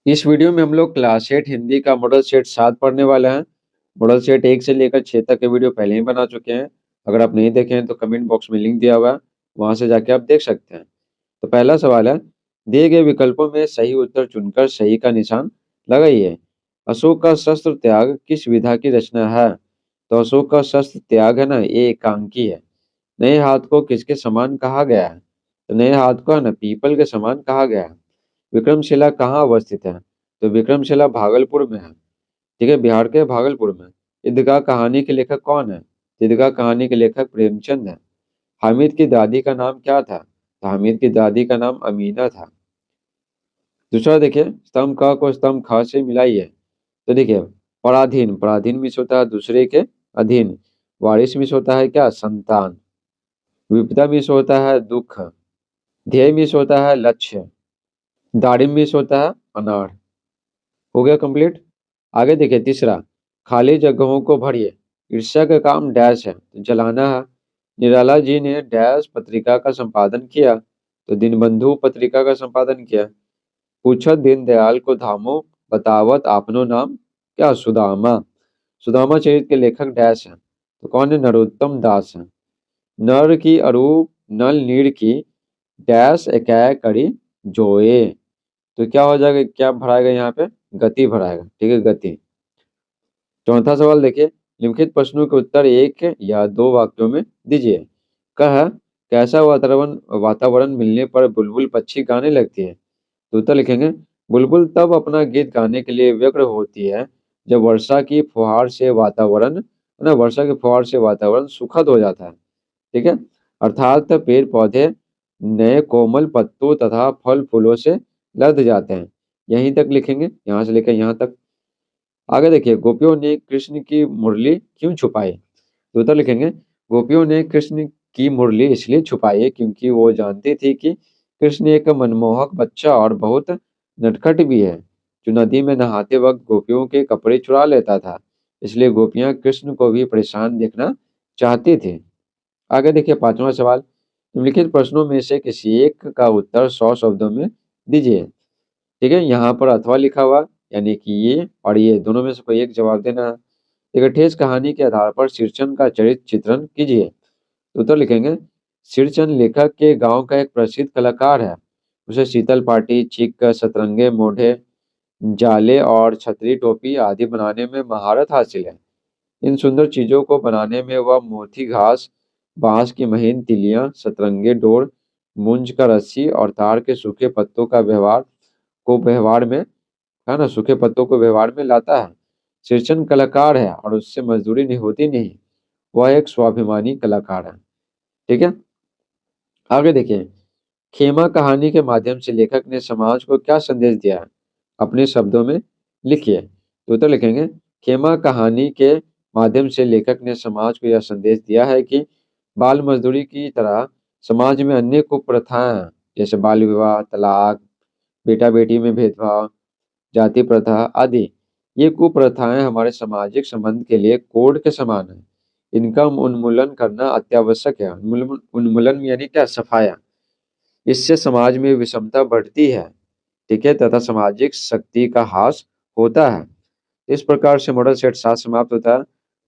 इस वीडियो में हम लोग क्लास 8 हिंदी का मॉडल सेट 7 पढ़ने वाले हैं। मॉडल सेट 1 से लेकर 6 तक के वीडियो पहले ही बना चुके हैं। अगर आप नहीं देखे हैं तो कमेंट बॉक्स में लिंक दिया हुआ है, वहां से जाके आप देख सकते हैं। तो पहला सवाल है, दिए गए विकल्पों में सही उत्तर चुनकर सही का निशान लगाइए। अशोक का शस्त्र त्याग किस विधा की रचना है? तो अशोक का शस्त्र त्याग है ना, ये एकांकी है। नए हाथ को किसके समान कहा गया है? तो नए हाथ को है ना पीपल के समान कहा गया है। विक्रमशिला कहाँ अवस्थित है? तो विक्रमशिला भागलपुर में है। ठीक है, बिहार के भागलपुर में। ईदगाह कहानी के लेखक कौन है? ईदगाह कहानी के लेखक प्रेमचंद है। हामिद की दादी का नाम क्या था? तो हामिद की दादी का नाम अमीना था। दूसरा देखिए, स्तंभ क को स्तंभ ख से मिलाइए। तो देखिए, पराधीन, पराधीन मिस होता है दूसरे के अधीन। वारिस मिस होता है क्या? संतान। विपदा मिस होता है दुख। ध्येय मिस होता है लक्ष्य। दारिम मिस होता है अनाड़। हो गया कंप्लीट। आगे देखिए तीसरा, खाली जगहों को भरिए। ईर्ष्या का काम डैश है, तो जलाना है। निराला जी ने डैश पत्रिका का संपादन किया, तो दीनबंधु पत्रिका का संपादन किया। पूछत दीनदयाल को धामो, बतावत आपनो नाम, क्या? सुदामा। सुदामा चरित्र के लेखक डैश हैं, तो कौन है? नरोत्तम दास हैं। नर की अरूप नल नीर की डैश एकै करी जोए। तो क्या हो जाएगा, क्या भराएगा यहाँ पे? गति भराएगा। ठीक है, गति। चौथा सवाल देखिए, निम्नलिखित प्रश्नों के उत्तर एक या दो वाक्यों में दीजिए। कह, कैसा वातावरण वातावरण मिलने पर बुलबुल पक्षी गाने लगती है? तो उत्तर लिखेंगे, बुलबुल तब अपना गीत गाने के लिए व्यग्र होती है जब वर्षा की फुहार से वातावरण है ना, वर्षा की फुहार से वातावरण सुखद हो जाता है। ठीक है, अर्थात पेड़ पौधे नए कोमल पत्तों तथा फल फूलों से लद जाते हैं। यहीं तक लिखेंगे, यहाँ से लेकर यहाँ तक। आगे देखिए, गोपियों ने कृष्ण की मुरली क्यों छुपाई? तो उत्तर लिखेंगे, गोपियों ने कृष्ण की मुरली इसलिए छुपाई क्योंकि वो जानती थी कि कृष्ण एक मनमोहक बच्चा और बहुत नटखट भी है, जो नदी में नहाते वक्त गोपियों के कपड़े चुरा लेता था। इसलिए गोपियां कृष्ण को भी परेशान देखना चाहती थी। आगे देखिए पांचवा सवाल, निम्नलिखित प्रश्नों में से किसी एक का उत्तर 100 शब्दों में दीजिए। ठीक है, यहाँ पर अथवा लिखा हुआ, यानी कि ये और ये दोनों में से कोई एक जवाब देना है। एक ठेस कहानी के आधार पर सिरचन का चरित्र चित्रण कीजिए। तो उत्तर लिखेंगे, सिरचन लेखक के गांव का एक प्रसिद्ध कलाकार है। उसे शीतल पाटी, चिक, सतरंगे, मोढ़े, जाले और छतरी टोपी आदि बनाने में महारत हासिल है। इन सुंदर चीजों को बनाने में वह मोती घास, बांस की महीन तिलियां, सतरंगे डोर, मूंज का रस्सी और तार के सूखे पत्तों का व्यवहार में है ना, सूखे पत्तों को व्यवहार में लाता है। सिरचन कलाकार है और उससे मजदूरी नहीं होती नहीं, वह एक स्वाभिमानी कलाकार है। ठीक है, आगे देखिए, खेमा कहानी के माध्यम से लेखक ने समाज को क्या संदेश दिया है? अपने शब्दों में लिखिए। तो लिखेंगे, खेमा कहानी के माध्यम से लेखक ने समाज को यह संदेश दिया है कि बाल मजदूरी की तरह समाज में अन्य कुप्रथाएं हैं, जैसे बाल विवाह, तलाक, बेटा बेटी में भेदभाव, जाति प्रथा आदि। ये कुप्रथाएं हमारे सामाजिक संबंध के लिए कोड के समान है। इनका उन्मूलन करना अत्यावश्यक है। उन्मूलन यानी क्या? सफाया। इससे समाज में विषमता बढ़ती है। ठीक है, तथा सामाजिक शक्ति का ह्रास होता है। इस प्रकार से मॉडल सेट 7 समाप्त होता है।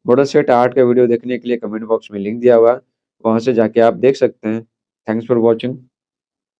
मॉडल सेट 8 का वीडियो देखने के लिए कमेंट बॉक्स में लिंक दिया हुआ है, वहां से जाके आप देख सकते हैं। Thanks for watching.